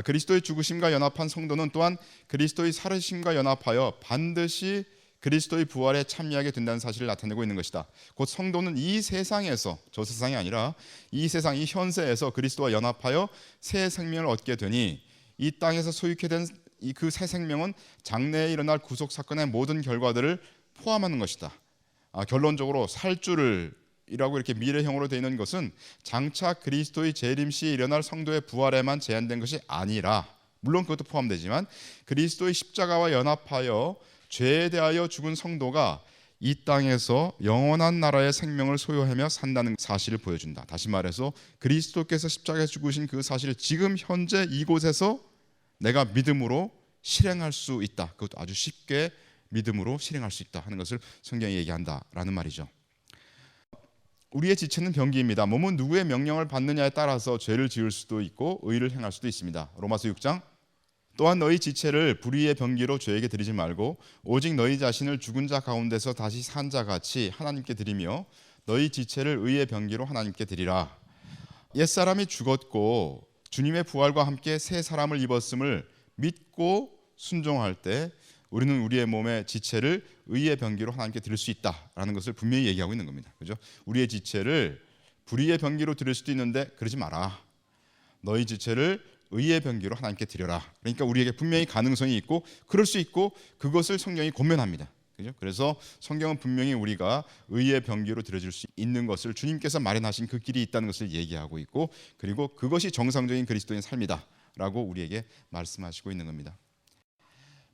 그리스도의 죽으심과 연합한 성도는 또한 그리스도의 살으심과 연합하여 반드시 그리스도의 부활에 참여하게 된다는 사실을 나타내고 있는 것이다. 곧 성도는 이 세상에서 저 세상이 아니라 이 세상 이 현세에서 그리스도와 연합하여 새 생명을 얻게 되니 이 땅에서 소유케 된 그 새 생명은 장래에 일어날 구속 사건의 모든 결과들을 포함하는 것이다. 결론적으로 살 줄을 이라고 이렇게 미래형으로 되어 있는 것은 장차 그리스도의 재림 시에 일어날 성도의 부활에만 제한된 것이 아니라 물론 그것도 포함되지만 그리스도의 십자가와 연합하여 죄에 대하여 죽은 성도가 이 땅에서 영원한 나라의 생명을 소유하며 산다는 사실을 보여준다. 다시 말해서 그리스도께서 십자가에 죽으신 그 사실을 지금 현재 이곳에서 내가 믿음으로 실행할 수 있다. 그것도 아주 쉽게 믿음으로 실행할 수 있다 하는 것을 성경이 얘기한다라는 말이죠. 우리의 지체는 병기입니다. 몸은 누구의 명령을 받느냐에 따라서 죄를 지을 수도 있고 의를 행할 수도 있습니다. 로마서 6장 또한 너희 지체를 불의의 병기로 죄에게 드리지 말고 오직 너희 자신을 죽은 자 가운데서 다시 산 자 같이 하나님께 드리며 너희 지체를 의의 병기로 하나님께 드리라. 옛사람이 죽었고 주님의 부활과 함께 새 사람을 입었음을 믿고 순종할 때 우리는 우리의 몸의 지체를 의의 병기로 하나님께 드릴 수 있다라는 것을 분명히 얘기하고 있는 겁니다. 그죠? 우리의 지체를 불의의 병기로 드릴 수도 있는데 그러지 마라. 너희 지체를 의의 병기로 하나님께 드려라. 그러니까 우리에게 분명히 가능성이 있고 그럴 수 있고 그것을 성경이 권면합니다. 그죠? 그래서 성경은 분명히 우리가 의의 병기로 드려질 수 있는 것을 주님께서 마련하신 그 길이 있다는 것을 얘기하고 있고 그리고 그것이 정상적인 그리스도인 삶이다라고 우리에게 말씀하시고 있는 겁니다.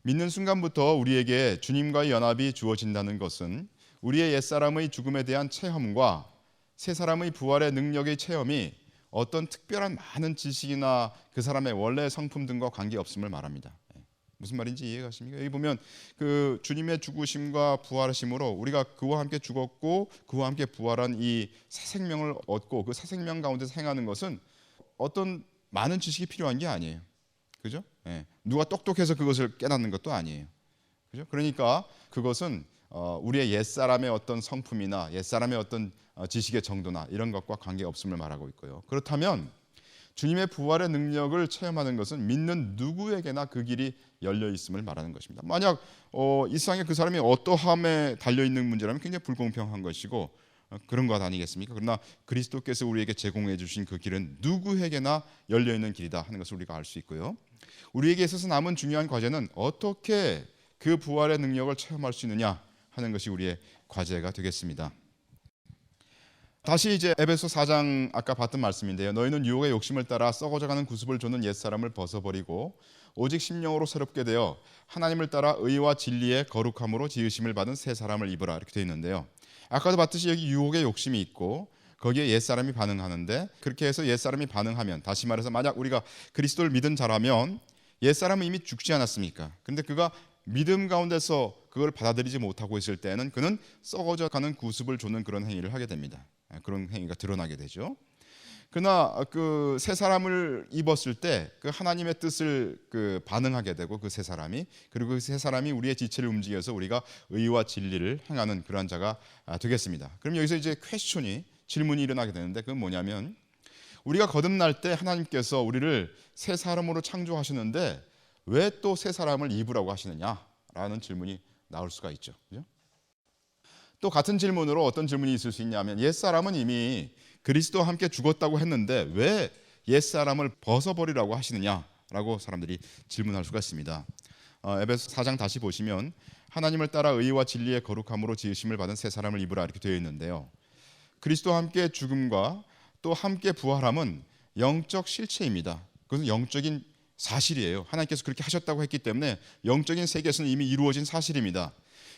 믿는 순간부터 우리에게 주님과의 연합이 주어진다는 것은 우리의 옛사람의 죽음에 대한 체험과 새 사람의 부활의 능력의 체험이 어떤 특별한 많은 지식이나 그 사람의 원래 성품 등과 관계없음을 말합니다. 무슨 말인지 이해가십니까? 여기 보면 그 주님의 죽으심과 부활하심으로 우리가 그와 함께 죽었고 그와 함께 부활한 이 새 생명을 얻고 그 새 생명 가운데서 행하는 것은 어떤 많은 지식이 필요한 게 아니에요. 그죠? 누가 똑똑해서 그것을 깨닫는 것도 아니에요. 그죠? 그러니까 그것은 우리의 옛사람의 어떤 성품이나 옛사람의 어떤 지식의 정도나 이런 것과 관계없음을 말하고 있고요. 그렇다면 주님의 부활의 능력을 체험하는 것은 믿는 누구에게나 그 길이 열려 있음을 말하는 것입니다. 만약 이 세상에 그 사람이 어떠함에 달려 있는 문제라면 굉장히 불공평한 것이고 그런 것 아니겠습니까? 그러나 그리스도께서 우리에게 제공해 주신 그 길은 누구에게나 열려 있는 길이다 하는 것을 우리가 알 수 있고요. 우리에게 있어서 남은 중요한 과제는 어떻게 그 부활의 능력을 체험할 수 있느냐 하는 것이 우리의 과제가 되겠습니다. 다시 이제 에베소 4장 아까 봤던 말씀인데요. 너희는 유혹의 욕심을 따라 썩어져가는 구습을 좇는 옛사람을 벗어버리고 오직 심령으로 새롭게 되어 하나님을 따라 의와 진리의 거룩함으로 지으심을 받은 새 사람을 입으라 이렇게 되어 있는데요. 아까도 봤듯이 여기 유혹의 욕심이 있고 거기에 옛사람이 반응하는데 그렇게 해서 옛사람이 반응하면 다시 말해서 만약 우리가 그리스도를 믿은 자라면 옛사람은 이미 죽지 않았습니까? 그런데 그가 믿음 가운데서 그걸 받아들이지 못하고 있을 때는 그는 썩어져가는 구습을 좇는 그런 행위를 하게 됩니다. 그런 행위가 드러나게 되죠. 그러나 그 새 사람을 입었을 때 그 하나님의 뜻을 그 반응하게 되고 그 새 사람이 그리고 그 새 사람이 우리의 지체를 움직여서 우리가 의와 진리를 행하는 그러한 자가 되겠습니다. 그럼 여기서 이제 질문이 일어나게 되는데 그건 뭐냐면 우리가 거듭날 때 하나님께서 우리를 새 사람으로 창조하시는데 왜 또 새 사람을 입으라고 하시느냐라는 질문이 나올 수가 있죠. 그죠? 또 같은 질문으로 어떤 질문이 있을 수 있냐면 옛사람은 이미 그리스도와 함께 죽었다고 했는데 왜 옛사람을 벗어버리라고 하시느냐라고 사람들이 질문할 수가 있습니다. 에베소 4장 다시 보시면 하나님을 따라 의와 진리의 거룩함으로 지으심을 받은 새 사람을 입으라 이렇게 되어 있는데요. 그리스도와 함께 죽음과 또 함께 부활함은 영적 실체입니다. 그것은 영적인 사실이에요. 하나님께서 그렇게 하셨다고 했기 때문에 영적인 세계에서는 이미 이루어진 사실입니다.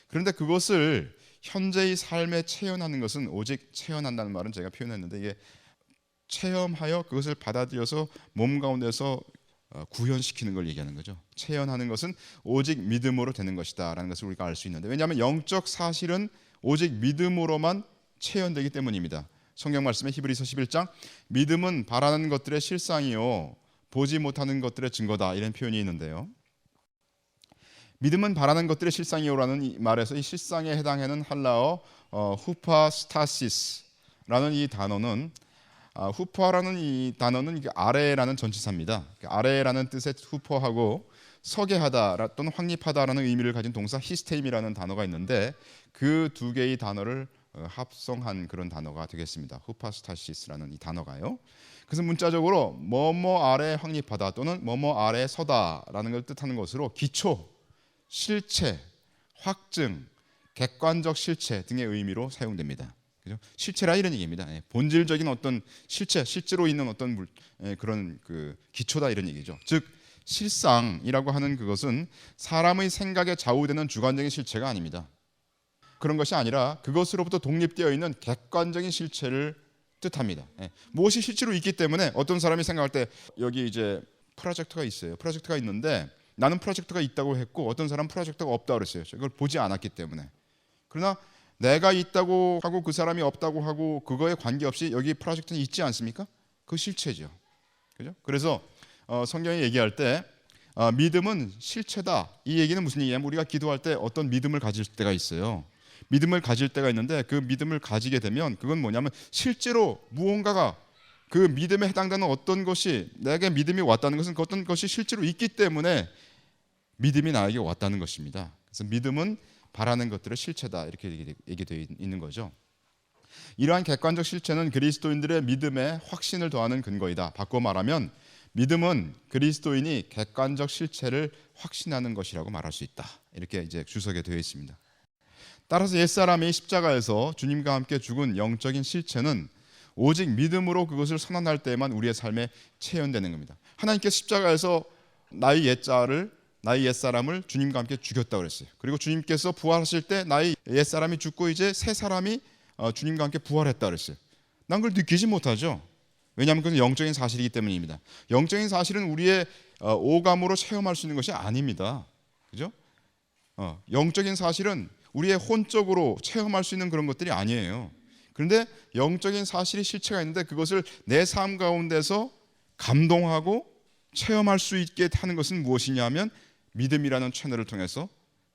그런데 그것을 현재의 삶에 체현하는 것은 오직 체현한다는 말은 제가 표현했는데 이게 체험하여 그것을 받아들여서 몸 가운데서 구현시키는 걸 얘기하는 거죠. 체현하는 것은 오직 믿음으로 되는 것이다 라는 것을 우리가 알 수 있는데 왜냐하면 영적 사실은 오직 믿음으로만 체현되기 때문입니다. 성경 말씀에 히브리서 11장 믿음은 바라는 것들의 실상이요 보지 못하는 것들의 증거다 이런 표현이 있는데요. 믿음은 바라는 것들의 실상이요라는 말에서 이 실상에 해당하는 헬라어 후파스타시스라는 이 단어는 후퍼라는 이 단어는 아래라는 전치사입니다. 아래라는 뜻의 후퍼하고 서게 하다 또는 확립하다라는 의미를 가진 동사 히스테임이라는 단어가 있는데 그 두 개의 단어를 합성한 그런 단어가 되겠습니다. 후파스타시스라는 이 단어가요. 그래서 문자적으로 뭐뭐 아래 확립하다 또는 뭐뭐 아래 서다라는 걸 뜻하는 것으로 기초, 실체, 확증, 객관적 실체 등의 의미로 사용됩니다. 그죠? 실체라 이런 얘기입니다. 본질적인 어떤 실체, 실제로 있는 어떤 그런 그 기초다 이런 얘기죠. 즉 실상이라고 하는 그것은 사람의 생각에 좌우되는 주관적인 실체가 아닙니다. 그런 것이 아니라 그것으로부터 독립되어 있는 객관적인 실체를 뜻합니다. 무엇이 실제로 있기 때문에 어떤 사람이 생각할 때 여기 이제 프로젝트가 있어요. 프로젝트가 있는데 나는 프로젝트가 있다고 했고 어떤 사람은 프로젝트가 없다고 그랬어요. 이걸 보지 않았기 때문에. 그러나 내가 있다고 하고 그 사람이 없다고 하고 그거에 관계없이 여기 프로젝트는 있지 않습니까? 그 실체죠. 그죠? 그래서 성경이 얘기할 때 믿음은 실체다. 이 얘기는 무슨 얘기냐면 우리가 기도할 때 어떤 믿음을 가질 때가 있어요. 믿음을 가질 때가 있는데 그 믿음을 가지게 되면 그건 뭐냐면 실제로 무언가가 그 믿음에 해당되는 어떤 것이 내게 믿음이 왔다는 것은 그 어떤 것이 실제로 있기 때문에 믿음이 나에게 왔다는 것입니다. 그래서 믿음은 바라는 것들의 실체다 이렇게 얘기되어 있는 거죠. 이러한 객관적 실체는 그리스도인들의 믿음에 확신을 더하는 근거이다. 바꿔 말하면 믿음은 그리스도인이 객관적 실체를 확신하는 것이라고 말할 수 있다. 이렇게 이제 주석에 되어 있습니다. 따라서 옛사람이 십자가에서 주님과 함께 죽은 영적인 실체는 오직 믿음으로 그것을 선언할 때에만 우리의 삶에 체현되는 겁니다. 하나님께서 십자가에서 나의 옛사람을 주님과 함께 죽였다고 그랬어요. 그리고 주님께서 부활하실 때 나의 옛사람이 죽고 이제 새 사람이 주님과 함께 부활했다 그랬어요. 난 그걸 느끼지 못하죠. 왜냐하면 그건 영적인 사실이기 때문입니다. 영적인 사실은 우리의 오감으로 체험할 수 있는 것이 아닙니다. 그죠? 영적인 사실은 우리의 혼적으로 체험할 수 있는 그런 것들이 아니에요. 그런데 영적인 사실이 실체가 있는데 그것을 내 삶 가운데서 감동하고 체험할 수 있게 하는 것은 무엇이냐면 믿음이라는 채널을 통해서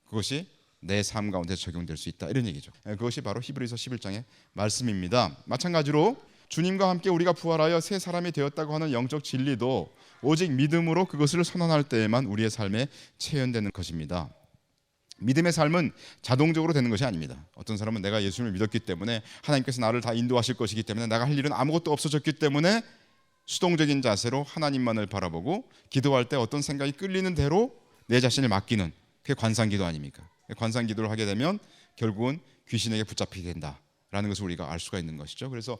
그것이 내 삶 가운데 적용될 수 있다 이런 얘기죠. 그것이 바로 히브리서 11장의 말씀입니다. 마찬가지로 주님과 함께 우리가 부활하여 새 사람이 되었다고 하는 영적 진리도 오직 믿음으로 그것을 선언할 때에만 우리의 삶에 체현되는 것입니다. 믿음의 삶은 자동적으로 되는 것이 아닙니다. 어떤 사람은 내가 예수님을 믿었기 때문에 하나님께서 나를 다 인도하실 것이기 때문에 내가 할 일은 아무것도 없어졌기 때문에 수동적인 자세로 하나님만을 바라보고 기도할 때 어떤 생각이 끌리는 대로 내 자신을 맡기는 그게 관상기도 아닙니까? 관상기도를 하게 되면 결국은 귀신에게 붙잡히게 된다라는 것을 우리가 알 수가 있는 것이죠. 그래서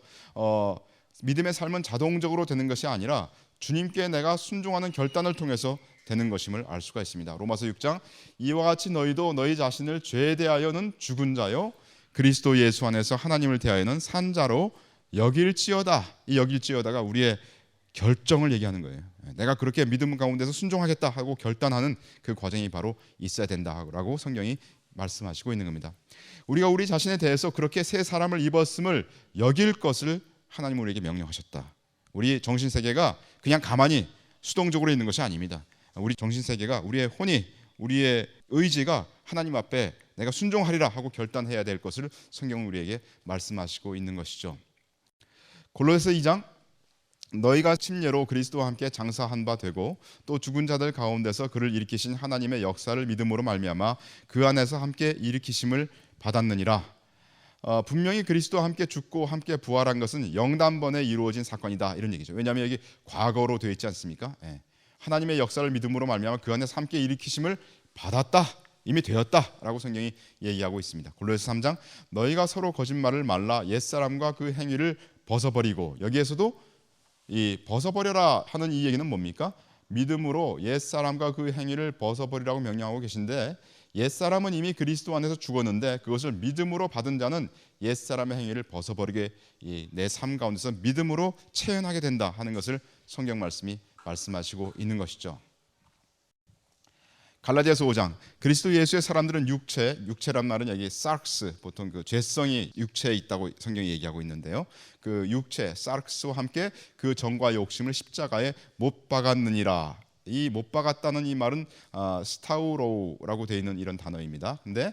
믿음의 삶은 자동적으로 되는 것이 아니라 주님께 내가 순종하는 결단을 통해서 되는 것임을 알 수가 있습니다. 로마서 6장 이와 같이 너희도 너희 자신을 죄에 대하여는 죽은 자요 그리스도 예수 안에서 하나님을 대하여는 산 자로 여길지어다. 이 여길지어다가 우리의 결정을 얘기하는 거예요. 내가 그렇게 믿음 가운데서 순종하겠다 하고 결단하는 그 과정이 바로 있어야 된다라고 성경이 말씀하시고 있는 겁니다. 우리가 우리 자신에 대해서 그렇게 새 사람을 입었음을 여길 것을 하나님은 우리에게 명령하셨다. 우리 정신세계가 그냥 가만히 수동적으로 있는 것이 아닙니다. 우리 정신세계가 우리의 혼이 우리의 의지가 하나님 앞에 내가 순종하리라 하고 결단해야 될 것을 성경은 우리에게 말씀하시고 있는 것이죠. 골로새 2장 너희가 침례로 그리스도와 함께 장사한 바 되고 또 죽은 자들 가운데서 그를 일으키신 하나님의 역사를 믿음으로 말미암아 그 안에서 함께 일으키심을 받았느니라. 분명히 그리스도와 함께 죽고 함께 부활한 것은 영단번에 이루어진 사건이다, 이런 얘기죠. 왜냐하면 여기 과거로 되어 있지 않습니까? 예. 하나님의 역사를 믿음으로 말미암아 그 안에서 함께 일으키심을 받았다, 이미 되었다라고 성경이 얘기하고 있습니다. 골로새서 3장 너희가 서로 거짓말을 말라 옛사람과 그 행위를 벗어버리고, 여기에서도 이 벗어버려라 하는 이 얘기는 뭡니까? 믿음으로 옛사람과 그 행위를 벗어버리라고 명령하고 계신데, 옛사람은 이미 그리스도 안에서 죽었는데 그것을 믿음으로 받은 자는 옛사람의 행위를 벗어버리게 내 삶 가운데서 믿음으로 체현하게 된다 하는 것을 성경 말씀이 말씀하시고 있는 것이죠. 갈라디아서 5장 그리스도 예수의 사람들은 육체란 말은 여기 사르크스, 보통 그 죄성이 육체에 있다고 성경이 얘기하고 있는데요. 그 육체 사르크스와 함께 그 정과 욕심을 십자가에 못 박았느니라. 이 못 박았다는 이 말은 스타우로우라고 되어 있는 이런 단어입니다. 근데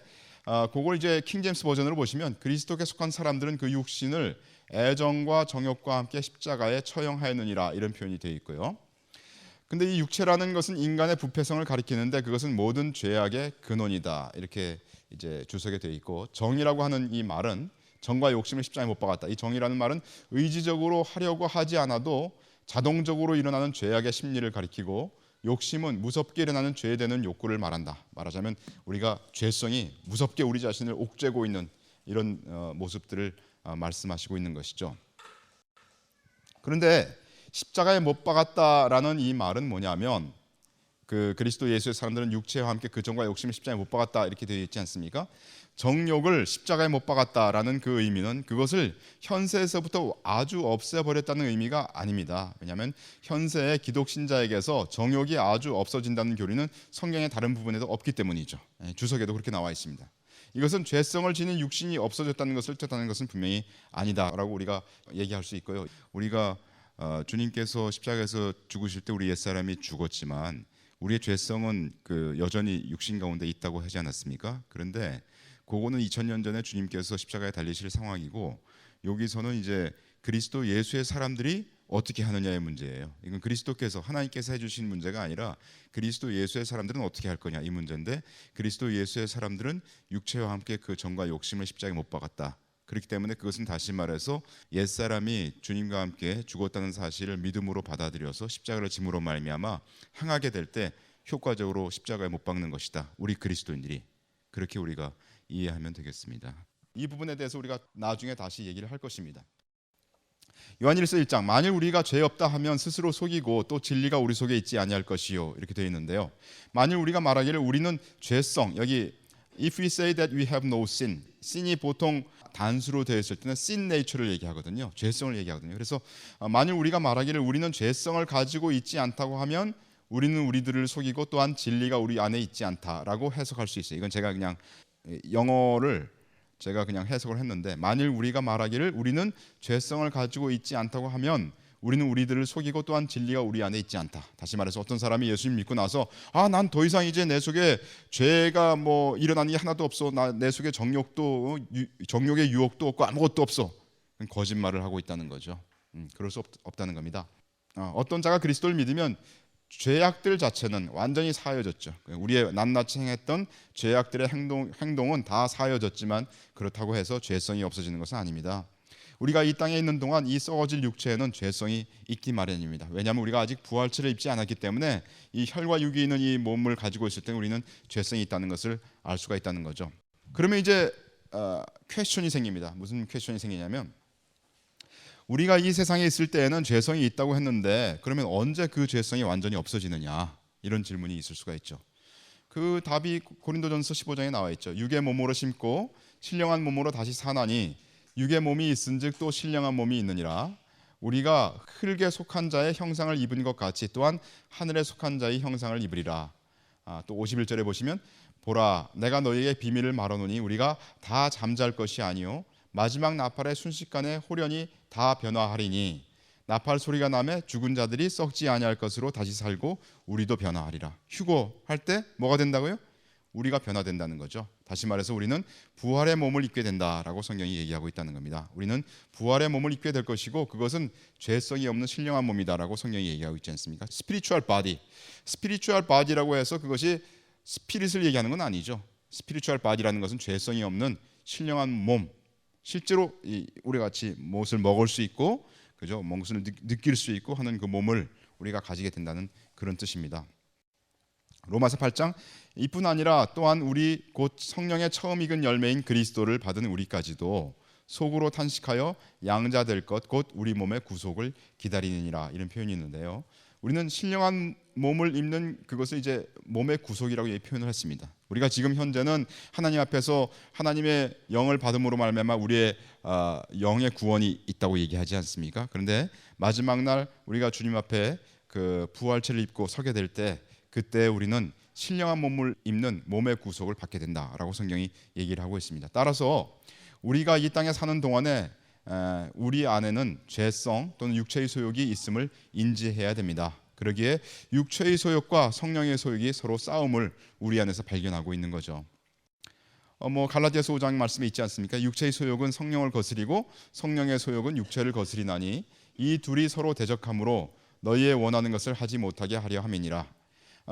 그걸 이제 킹제임스 버전으로 보시면 그리스도께 속한 사람들은 그 육신을 애정과 정욕과 함께 십자가에 처형하였느니라, 이런 표현이 되어 있고요. 근데 이 육체라는 것은 인간의 부패성을 가리키는데 그것은 모든 죄악의 근원이다, 이렇게 이제 주석에 되어 있고, 정이라고 하는 이 말은 정과 욕심을 십자가에 못 박았다. 이 정이라는 말은 의지적으로 하려고 하지 않아도 자동적으로 일어나는 죄악의 심리를 가리키고, 욕심은 무섭게 일어나는 죄에 대는 욕구를 말한다. 말하자면 우리가 죄성이 무섭게 우리 자신을 옥죄고 있는 이런 모습들을 말씀하시고 있는 것이죠. 그런데 십자가에 못 박았다라는 이 말은 뭐냐면, 그 그리스도 예수의 사람들은 육체와 함께 그 정과 욕심을 십자가에 못 박았다, 이렇게 되어 있지 않습니까? 정욕을 십자가에 못 박았다라는 그 의미는 그것을 현세에서부터 아주 없애버렸다는 의미가 아닙니다. 왜냐하면 현세의 기독신자에게서 정욕이 아주 없어진다는 교리는 성경의 다른 부분에도 없기 때문이죠. 주석에도 그렇게 나와 있습니다. 이것은 죄성을 지닌 육신이 없어졌다는 것을 뜻하는 것은 분명히 아니다라고 우리가 얘기할 수 있고요. 우리가 주님께서 십자가에서 죽으실 때 우리 옛사람이 죽었지만 우리의 죄성은 그 여전히 육신 가운데 있다고 하지 않았습니까? 그런데 그거는 2000년 전에 주님께서 십자가에 달리실 상황이고, 여기서는 이제 그리스도 예수의 사람들이 어떻게 하느냐의 문제예요. 이건 그리스도께서, 하나님께서 해주신 문제가 아니라 그리스도 예수의 사람들은 어떻게 할 거냐, 이 문제인데, 그리스도 예수의 사람들은 육체와 함께 그 정과 욕심을 십자가에 못 박았다. 그렇기 때문에 그것은 다시 말해서 옛사람이 주님과 함께 죽었다는 사실을 믿음으로 받아들여서 십자가를 짐으로 말미암아 행하게 될 때 효과적으로 십자가에 못 박는 것이다, 우리 그리스도인들이. 그렇게 우리가 이해하면 되겠습니다. 이 부분에 대해서 우리가 나중에 다시 얘기를 할 것입니다. 요한일서 1장 만일 우리가 죄 없다 하면 스스로 속이고 또 진리가 우리 속에 있지 아니할 것이요, 이렇게 되어 있는데요. 만일 우리가 말하기를 우리는 죄성, 여기 if we say that we have no sin, sin이 보통 단수로 되어 있을 때는 sin nature를 얘기하거든요. 죄성을 얘기하거든요. 그래서 만일 우리가 말하기를 우리는 죄성을 가지고 있지 않다고 하면 우리는 우리들을 속이고 또한 진리가 우리 안에 있지 않다라고 해석할 수 있어요. 이건 제가 그냥 영어를 제가 그냥 해석을 했는데, 만일 우리가 말하기를 우리는 죄성을 가지고 있지 않다고 하면 우리는 우리들을 속이고 또한 진리가 우리 안에 있지 않다. 다시 말해서 어떤 사람이 예수님 믿고 나서 난 더 이상 이제 내 속에 죄가 뭐 일어나는 게 하나도 없어, 내 속에 정욕의 유혹도 없고 아무것도 없어, 거짓말을 하고 있다는 거죠. 그럴 수 없다는 겁니다. 어떤 자가 그리스도를 믿으면 죄악들 자체는 완전히 사여졌죠. 우리의 낱낱이 행했던 죄악들의 행동은 다 사여졌지만 그렇다고 해서 죄성이 없어지는 것은 아닙니다. 우리가 이 땅에 있는 동안 이 썩어질 육체에는 죄성이 있기 마련입니다. 왜냐하면 우리가 아직 부활체를 입지 않았기 때문에 이 혈과 육이 있는 이 몸을 가지고 있을 때 우리는 죄성이 있다는 것을 알 수가 있다는 거죠. 그러면 이제 퀘스천이 생깁니다. 무슨 퀘스천이 생기냐면, 우리가 이 세상에 있을 때에는 죄성이 있다고 했는데 그러면 언제 그 죄성이 완전히 없어지느냐, 이런 질문이 있을 수가 있죠. 그 답이 고린도전서 15장에 나와 있죠. 육의 몸으로 심고 신령한 몸으로 다시 사나니 육의 몸이 있은즉 또 신령한 몸이 있느니라. 우리가 흙에 속한 자의 형상을 입은 것 같이 또한 하늘에 속한 자의 형상을 입으리라. 또 51절에 보시면 보라 내가 너희에게 비밀을 말하노니 우리가 다 잠잘 것이 아니요 마지막 나팔의 순식간에 홀연히 다 변화하리니 나팔 소리가 나매 죽은 자들이 썩지 아니할 것으로 다시 살고 우리도 변화하리라. 휴거할 때 뭐가 된다고요? 우리가 변화된다는 거죠. 다시 말해서 우리는 부활의 몸을 입게 된다라고 성경이 얘기하고 있다는 겁니다. 우리는 부활의 몸을 입게 될 것이고 그것은 죄성이 없는 신령한 몸이다라고 성경이 얘기하고 있지 않습니까? 스피리추얼 바디, 스피리추얼 바디라고 해서 그것이 스피릿을 얘기하는 건 아니죠. 스피리추얼 바디라는 것은 죄성이 없는 신령한 몸, 실제로 우리 같이 무엇을 먹을 수 있고, 그죠? 무엇을 느낄 수 있고 하는 그 몸을 우리가 가지게 된다는 그런 뜻입니다. 로마서 8장 이뿐 아니라 또한 우리 곧 성령의 처음 익은 열매인 그리스도를 받은 우리까지도 속으로 탄식하여 양자 될 것 곧 우리 몸의 구속을 기다리느니라, 이런 표현이 있는데요. 우리는 신령한 몸을 입는 그것을 이제 몸의 구속이라고 표현을 했습니다. 우리가 지금 현재는 하나님 앞에서 하나님의 영을 받음으로 말미암아 우리의 영의 구원이 있다고 얘기하지 않습니까? 그런데 마지막 날 우리가 주님 앞에 그 부활체를 입고 서게 될 때, 그때 우리는 신령한 몸을 입는 몸의 구속을 받게 된다라고 성경이 얘기를 하고 있습니다. 따라서 우리가 이 땅에 사는 동안에 우리 안에는 죄성 또는 육체의 소욕이 있음을 인지해야 됩니다. 그러기에 육체의 소욕과 성령의 소욕이 서로 싸움을 우리 안에서 발견하고 있는 거죠. 갈라디아서 5장 말씀에 있지 않습니까? 육체의 소욕은 성령을 거스리고 성령의 소욕은 육체를 거스리나니 이 둘이 서로 대적함으로 너희의 원하는 것을 하지 못하게 하려 함이니라.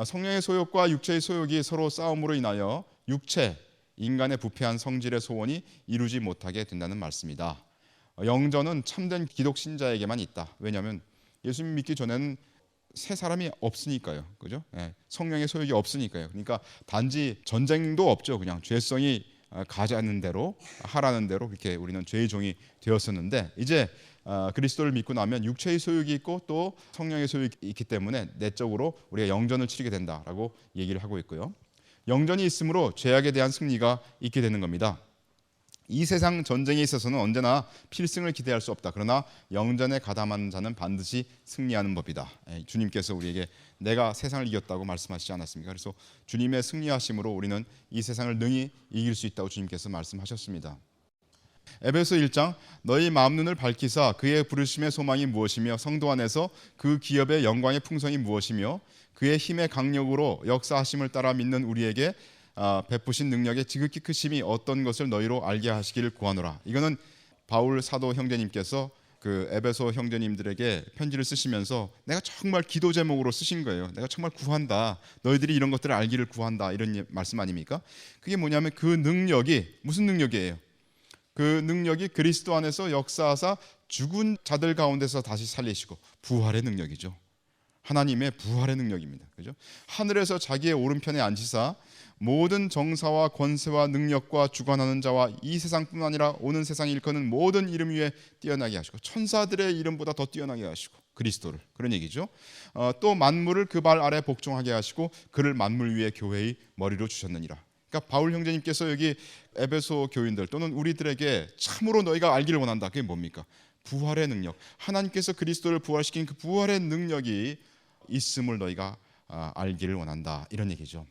성령의 소욕과 육체의 소욕이 서로 싸움으로 인하여 육체, 인간의 부패한 성질의 소원이 이루지 못하게 된다는 말씀이다. 영전은 참된 기독 신자에게만 있다. 왜냐하면 예수님 믿기 전에는 새 사람이 없으니까요, 그죠? 성령의 소욕이 없으니까요. 그러니까 단지 전쟁도 없죠. 그냥 죄성이 가자는 대로 하라는 대로 그렇게 우리는 죄의 종이 되었었는데, 이제 그리스도를 믿고 나면 육체의 소욕이 있고 또 성령의 소욕이 있기 때문에 내적으로 우리가 영전을 치르게 된다라고 얘기를 하고 있고요. 영전이 있으므로 죄악에 대한 승리가 있게 되는 겁니다. 이 세상 전쟁에 있어서는 언제나 필승을 기대할 수 없다. 그러나 영전에 가담하는 자는 반드시 승리하는 법이다. 주님께서 우리에게 내가 세상을 이겼다고 말씀하시지 않았습니까? 그래서 주님의 승리하심으로 우리는 이 세상을 능히 이길 수 있다고 주님께서 말씀하셨습니다. 에베소 1장 너희 마음 눈을 밝히사 그의 부르심의 소망이 무엇이며 성도 안에서 그 기업의 영광의 풍성이 무엇이며 그의 힘의 강력으로 역사하심을 따라 믿는 우리에게 베푸신 능력의 지극히 크심이 어떤 것을 너희로 알게 하시기를 구하노라. 이거는 바울 사도 형제님께서 그 에베소 형제님들에게 편지를 쓰시면서 내가 정말 기도 제목으로 쓰신 거예요. 내가 정말 구한다. 너희들이 이런 것들을 알기를 구한다. 이런 말씀 아닙니까? 그게 뭐냐면 그 능력이 무슨 능력이에요? 그 능력이 그리스도 안에서 역사하사 죽은 자들 가운데서 다시 살리시고 부활의 능력이죠. 하나님의 부활의 능력입니다. 그죠? 하늘에서 자기의 오른편에 앉히사 모든 정사와 권세와 능력과 주관하는 자와 이 세상뿐만 아니라 오는 세상 일컫는 모든 이름 위에 뛰어나게 하시고 천사들의 이름보다 더 뛰어나게 하시고 그리스도를, 그런 얘기죠. 또 만물을 그 발 아래 복종하게 하시고 그를 만물 위에 교회의 머리로 주셨느니라. 그러니까 바울 형제님께서 여기 에베소 교인들 또는 우리들에게 참으로 너희가 알기를 원한다. 그게 뭡니까? 부활의 능력. 하나님께서 그리스도를 부활시킨 그 부활의 능력이 있음을 너희가 알기를 원한다. 이런 얘기죠.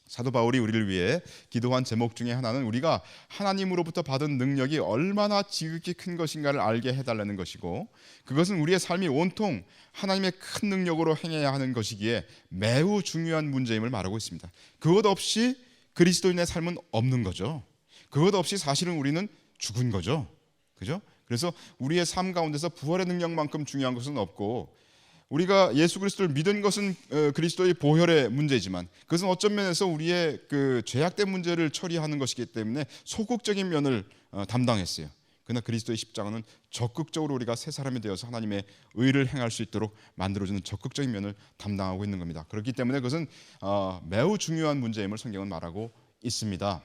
사도 바울이 우리를 위해 기도한 제목 중에 하나는 우리가 하나님으로부터 받은 능력이 얼마나 지극히 큰 것인가를 알게 해달라는 것이고, 그것은 우리의 삶이 온통 하나님의 큰 능력으로 행해야 하는 것이기에 매우 중요한 문제임을 말하고 있습니다. 그것 없이 그리스도인의 삶은 없는 거죠. 그것 없이 사실은 우리는 죽은 거죠. 그죠? 그래서 우리의 삶 가운데서 부활의 능력만큼 중요한 것은 없고, 우리가 예수 그리스도를 믿은 것은 그리스도의 보혈의 문제지만 그것은 어떤 면에서 우리의 그 죄악된 문제를 처리하는 것이기 때문에 소극적인 면을 담당했어요. 그러나 그리스도의 십자가는 적극적으로 우리가 새 사람이 되어서 하나님의 의를 행할 수 있도록 만들어주는 적극적인 면을 담당하고 있는 겁니다. 그렇기 때문에 그것은 매우 중요한 문제임을 성경은 말하고 있습니다.